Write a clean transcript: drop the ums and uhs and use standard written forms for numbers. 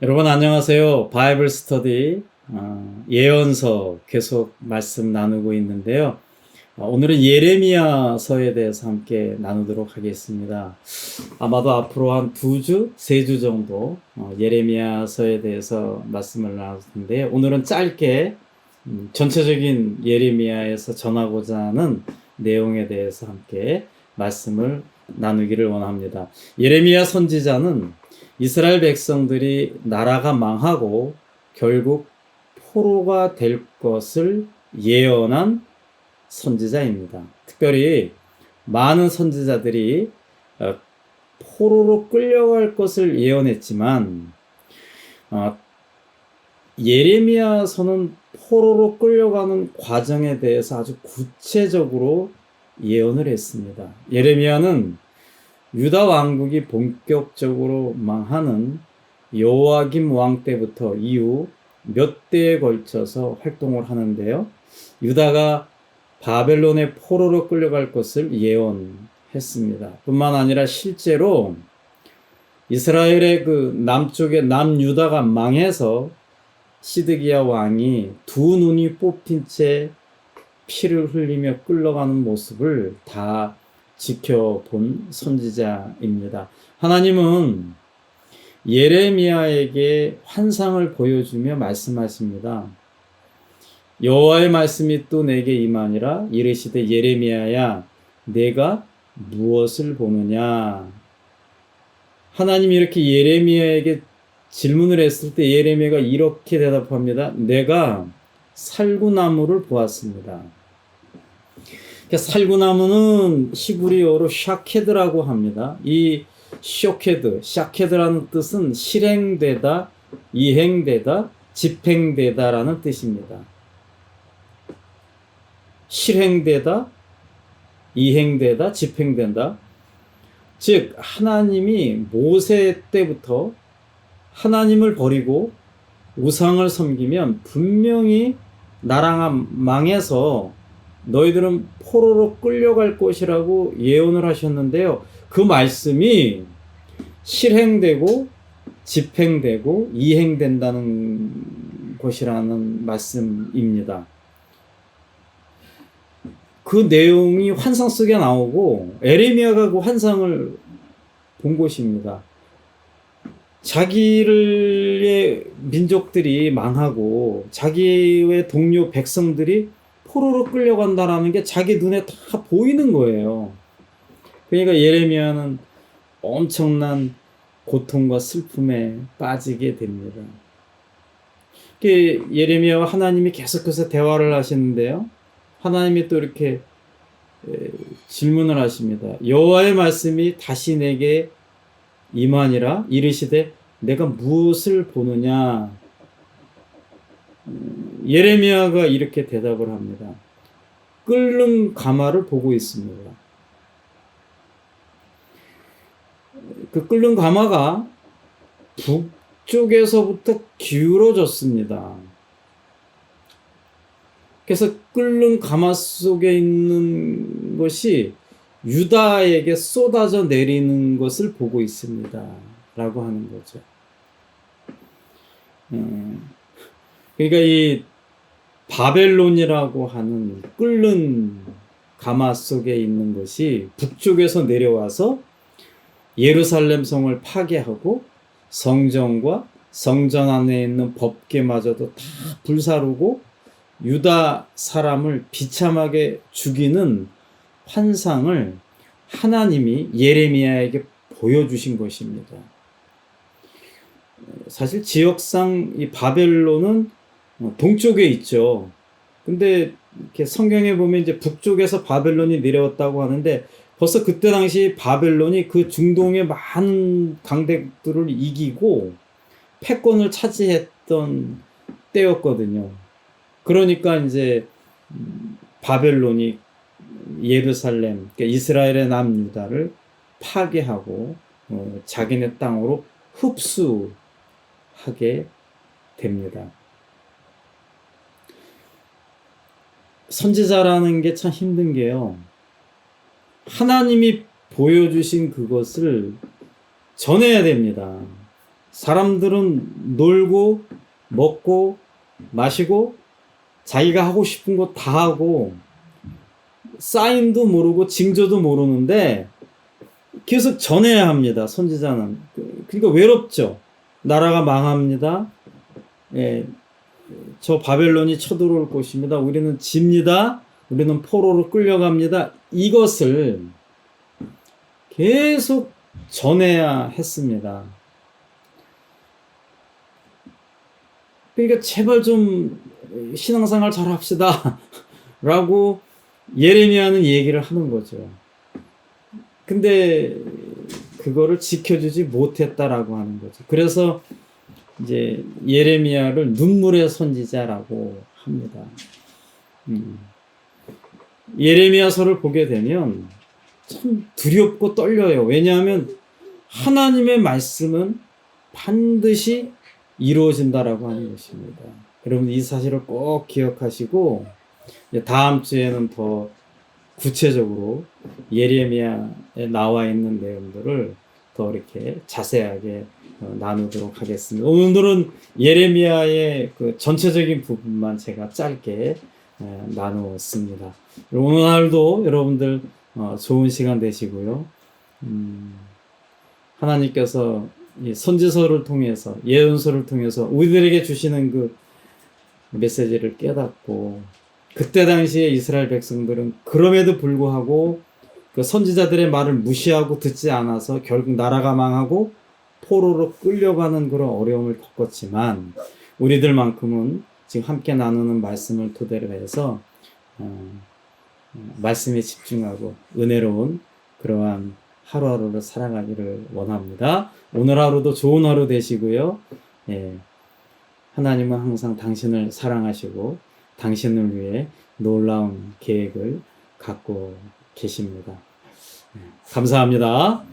여러분 안녕하세요. 바이블 스터디 예언서 계속 말씀 나누고 있는데요. 오늘은 예레미야서에 대해서 함께 나누도록 하겠습니다. 아마도 앞으로 한 2주, 3주 정도 예레미야서에 대해서 말씀을 나눌 텐데 오늘은 짧게 전체적인 예레미야에서 전하고자 하는 내용에 대해서 함께 말씀을 나누기를 원합니다. 예레미야 선지자는 이스라엘 백성들이 나라가 망하고 결국 포로가 될 것을 예언한 선지자입니다. 특별히 많은 선지자들이 포로로 끌려갈 것을 예언했지만 예레미야서는 포로로 끌려가는 과정에 대해서 아주 구체적으로 예언을 했습니다. 예레미야는 유다 왕국이 본격적으로 망하는 여호야김 왕 때부터 이후 몇 대에 걸쳐서 활동을 하는데요. 유다가 바벨론의 포로로 끌려갈 것을 예언했습니다. 뿐만 아니라 실제로 이스라엘의 그 남쪽의 남유다가 망해서 시드기야 왕이 두 눈이 뽑힌 채 피를 흘리며 끌려가는 모습을 다 지켜본 선지자입니다. 하나님은 예레미야에게 환상을 보여주며 말씀하십니다. 여호와의 말씀이 또 내게 임하니라 이르시되 예레미야야 내가 무엇을 보느냐. 하나님이 이렇게 예레미야에게 질문을 했을 때 예레미야가 이렇게 대답합니다. 내가 살구나무를 보았습니다. 살구나무는 히브리어로 샤케드라고 합니다. 이 샤케드라는 뜻은 실행되다, 이행되다, 집행되다라는 뜻입니다. 실행되다, 이행되다, 집행된다. 즉 하나님이 모세 때부터 하나님을 버리고 우상을 섬기면 분명히 나라가 망해서 너희들은 포로로 끌려갈 것이라고 예언을 하셨는데요. 그 말씀이 실행되고 집행되고 이행된다는 것이라는 말씀입니다. 그 내용이 환상 속에 나오고 에레미야가 그 환상을 본 것입니다. 자기의 민족들이 망하고 자기의 동료 백성들이 포로로 끌려간다라는 게 자기 눈에 다 보이는 거예요. 그러니까 예레미야는 엄청난 고통과 슬픔에 빠지게 됩니다. 예레미야와 하나님이 계속해서 대화를 하시는데요. 하나님이 또 이렇게 질문을 하십니다. 여호와의 말씀이 다시 내게 임하니라 이르시되 내가 무엇을 보느냐. 예레미야가 이렇게 대답을 합니다. 끓는 가마를 보고 있습니다. 그 끓는 가마가 북쪽에서부터 기울어졌습니다. 그래서 끓는 가마 속에 있는 것이 유다에게 쏟아져 내리는 것을 보고 있습니다. 라고 하는 거죠. 그러니까 이 바벨론이라고 하는 끓는 가마 속에 있는 것이 북쪽에서 내려와서 예루살렘 성을 파괴하고 성전과 성전 안에 있는 법궤마저도 다 불사르고 유다 사람을 비참하게 죽이는 환상을 하나님이 예레미야에게 보여주신 것입니다. 사실 지역상 이 바벨론은 동쪽에 있죠. 근데 이렇게 성경에 보면 이제 북쪽에서 바벨론이 내려왔다고 하는데 벌써 그때 당시 바벨론이 그 중동의 많은 강대들을 이기고 패권을 차지했던 때였거든요. 그러니까 이제 바벨론이 예루살렘, 그러니까 이스라엘의 남유다를 파괴하고 자기네 땅으로 흡수하게 됩니다. 선지자라는 게 참 힘든 게요. 하나님이 보여주신 그것을 전해야 됩니다. 사람들은 놀고 먹고 마시고 자기가 하고 싶은 거 다 하고 사인도 모르고 징조도 모르는데 계속 전해야 합니다. 선지자는. 그러니까 외롭죠. 나라가 망합니다. 예, 저 바벨론이 쳐들어올 것입니다. 우리는 집니다. 우리는 포로로 끌려갑니다. 이것을 계속 전해야 했습니다. 그러니까 제발 좀 신앙생활 잘 합시다. 라고 예레미야는 얘기를 하는 거죠. 근데 그거를 지켜주지 못했다라고 하는 거죠. 그래서 이제 예레미야를 눈물의 선지자라고 합니다. 예레미야서를 보게 되면 참 두렵고 떨려요. 왜냐하면 하나님의 말씀은 반드시 이루어진다라고 하는 것입니다. 여러분 이 사실을 꼭 기억하시고 다음 주에는 더 구체적으로 예레미야에 나와 있는 내용들을 더 이렇게 자세하게 나누도록 하겠습니다. 오늘은 예레미야의 그 전체적인 부분만 제가 짧게 나누었습니다. 오늘도 여러분들 좋은 시간 되시고요. 하나님께서 이 선지서를 통해서 예언서를 통해서 우리들에게 주시는 그 메시지를 깨닫고 그때 당시에 이스라엘 백성들은 그럼에도 불구하고 그 선지자들의 말을 무시하고 듣지 않아서 결국 나라가 망하고 포로로 끌려가는 그런 어려움을 겪었지만 우리들만큼은 지금 함께 나누는 말씀을 토대로 해서 말씀에 집중하고 은혜로운 그러한 하루하루를 살아가기를 원합니다. 오늘 하루도 좋은 하루 되시고요. 예, 하나님은 항상 당신을 사랑하시고 당신을 위해 놀라운 계획을 갖고 계십니다. 감사합니다.